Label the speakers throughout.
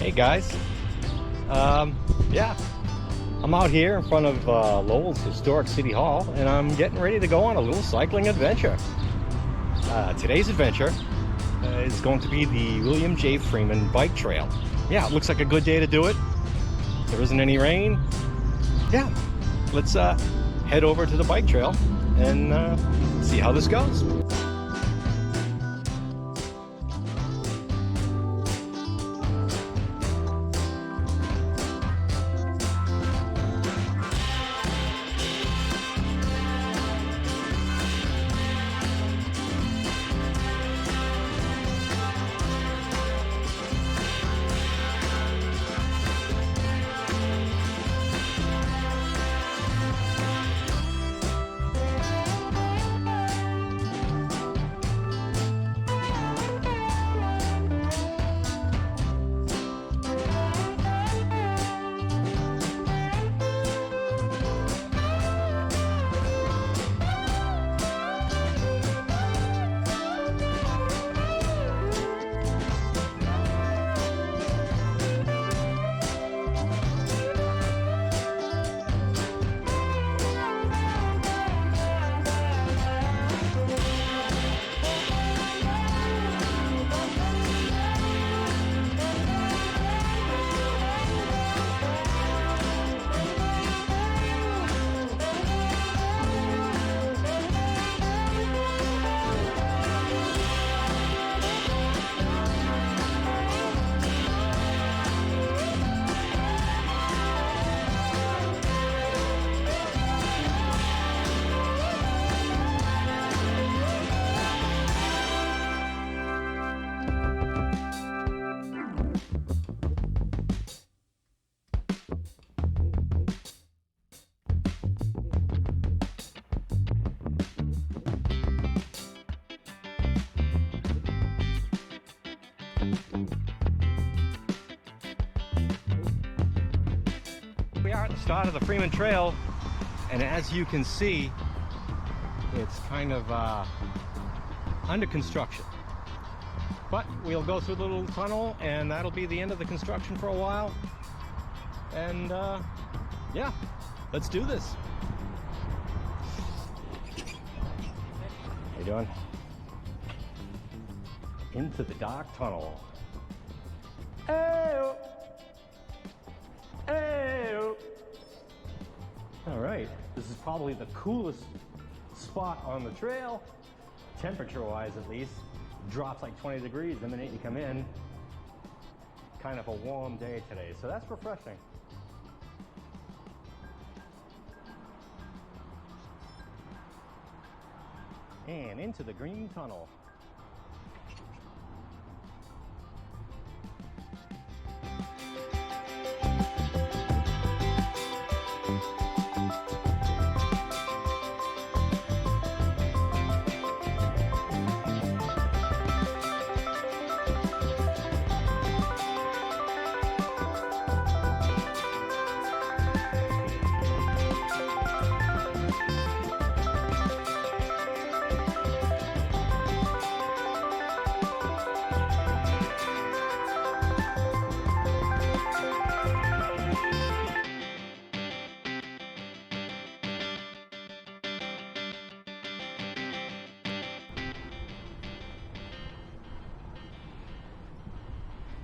Speaker 1: Hey guys, yeah, I'm out here in front of Lowell's historic City Hall, and I'm getting ready to go on a little cycling adventure. Today's adventure is going to be the William J. Freeman Bike Trail. Yeah, it looks like a good day to do it. There isn't any rain. Yeah, let's head over to the bike trail and see how this goes. We are at the start of the Freeman Trail, and as you can see, it's kind of under construction. But we'll go through the little tunnel, and that'll be the end of the construction for a while. And yeah, let's do this. How you doing? Into the dark tunnel. Hey-o. Hey-o. All right, this is probably the coolest spot on the trail, temperature-wise at least. Drops like 20 degrees the minute you come in. Kind of a warm day today, so that's refreshing. And into the green tunnel.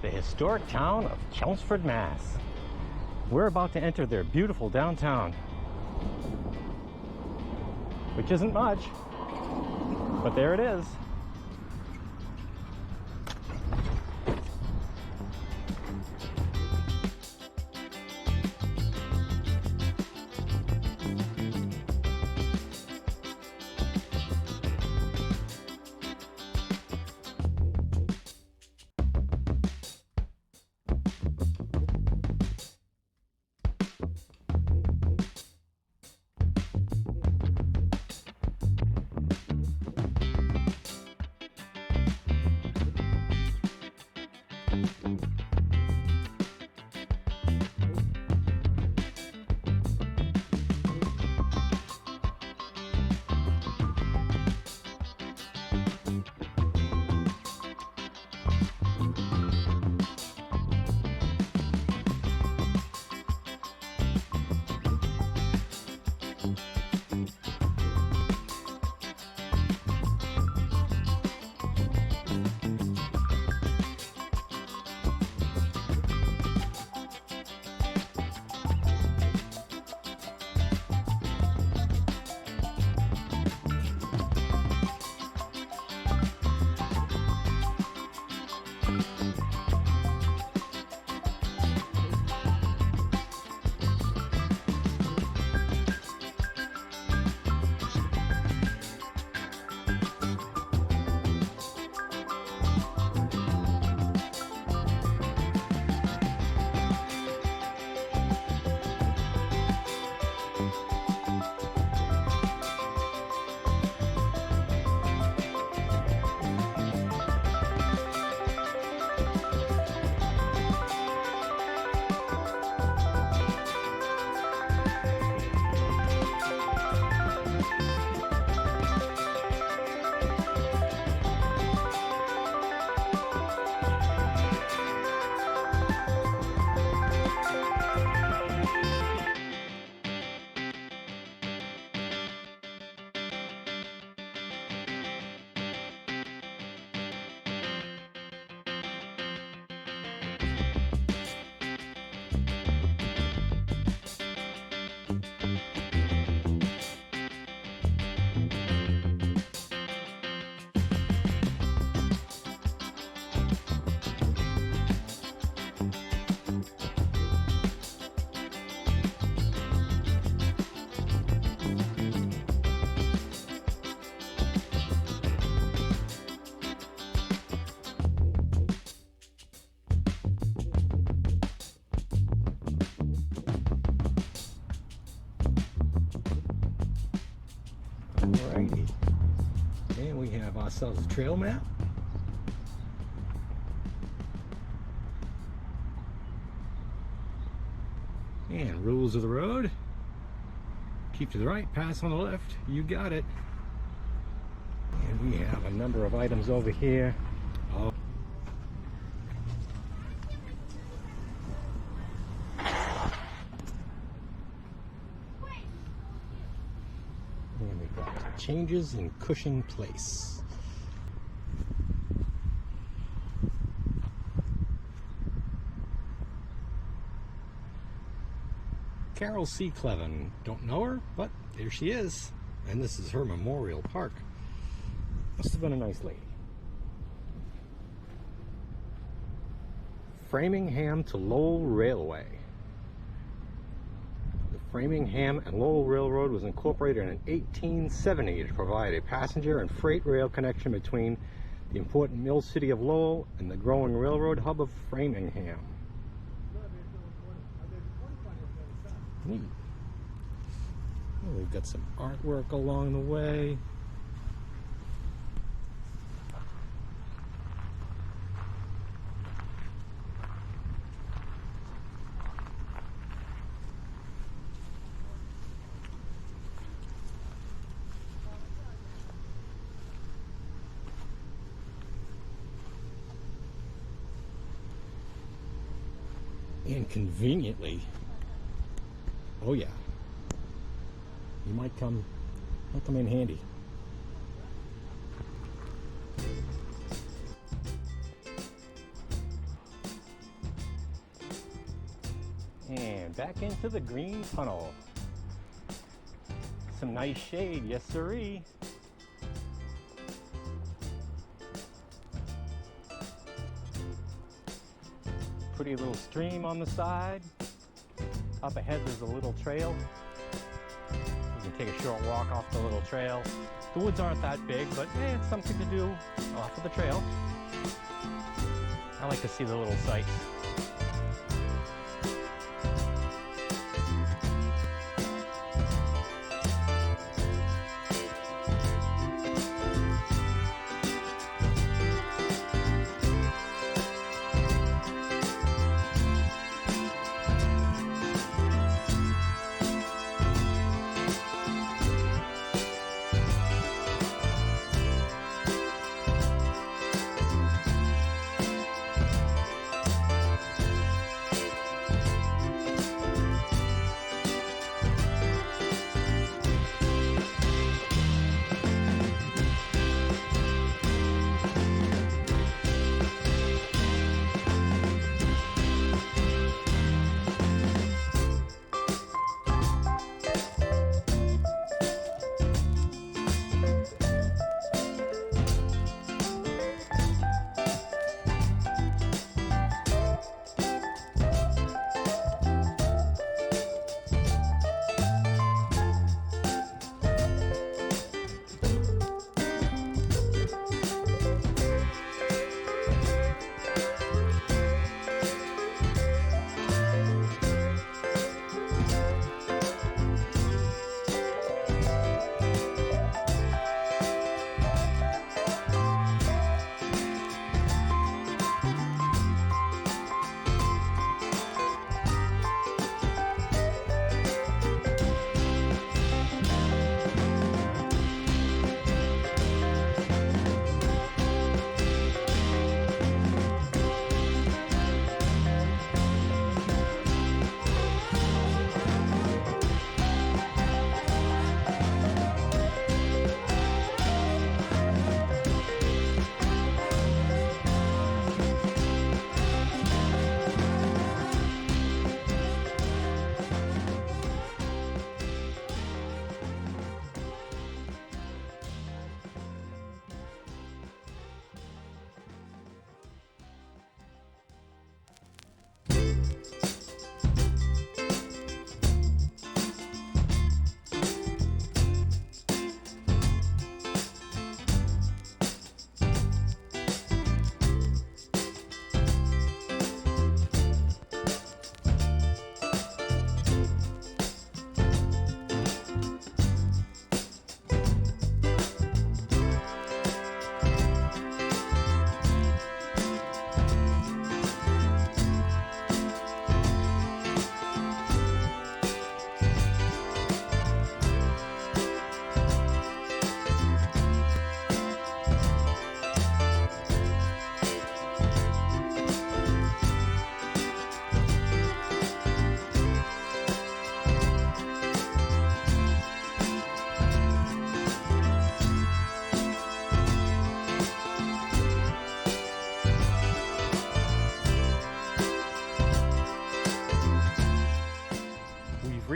Speaker 1: The historic town of Chelmsford, Mass. We're about to enter their beautiful downtown, which isn't much, but there it is. ourselves a trail map. And rules of the road. Keep to the right, pass on the left. You got it. And we have a number of items over here. Oh. And we've got changes in Cushing Place. Carol C. Cleven. Don't know her, but there she is. And this is her memorial park. Must have been a nice lady. Framingham to Lowell Railway. The Framingham and Lowell Railroad was incorporated in 1870 to provide a passenger and freight rail connection between the important mill city of Lowell and the growing railroad hub of Framingham. Neat. Well, we've got some artwork along the way. And conveniently, oh yeah, you might come in handy. And back into the green tunnel. Some nice shade, yes sirree. Pretty little stream on the side. Up ahead there's a little trail. You can take a short walk off the little trail. The woods aren't that big, but it's something to do off of the trail. I like to see the little sights.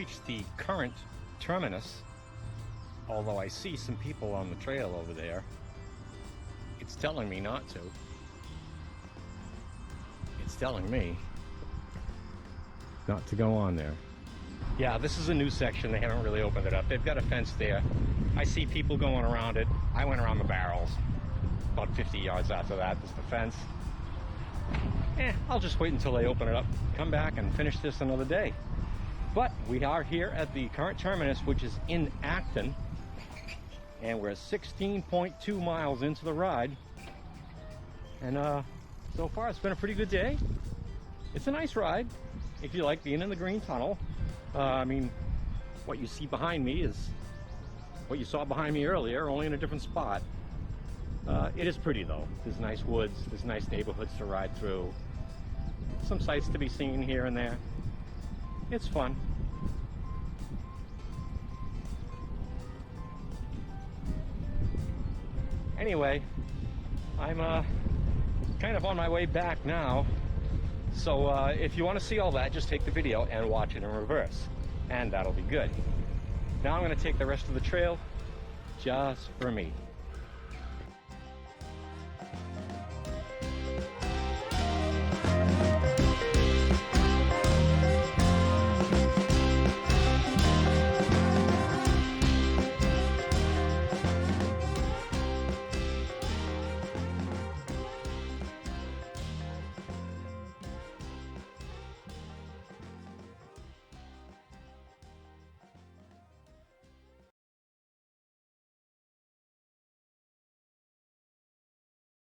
Speaker 1: reached the current terminus, although I see some people on the trail over there. It's telling me not to. It's telling me not to go on there. Yeah, this is a new section. They haven't really opened it up. They've got a fence there. I see people going around it. I went around the barrels. About 50 yards after that, there's the fence. I'll just wait until they open it up, come back and finish this another day. But we are here at the current terminus, which is in Acton, and we're 16.2 miles into the ride. And so far it's been a pretty good day. It's a nice ride if you like being in the green tunnel. I mean, what you see behind me is what you saw behind me earlier, only in a different spot. It is pretty though. There's nice woods, there's nice neighborhoods to ride through, some sights to be seen here and there. It's fun. Anyway, I'm kind of on my way back now. So if you want to see all that, just take the video and watch it in reverse, and that'll be good. Now I'm going to take the rest of the trail just for me.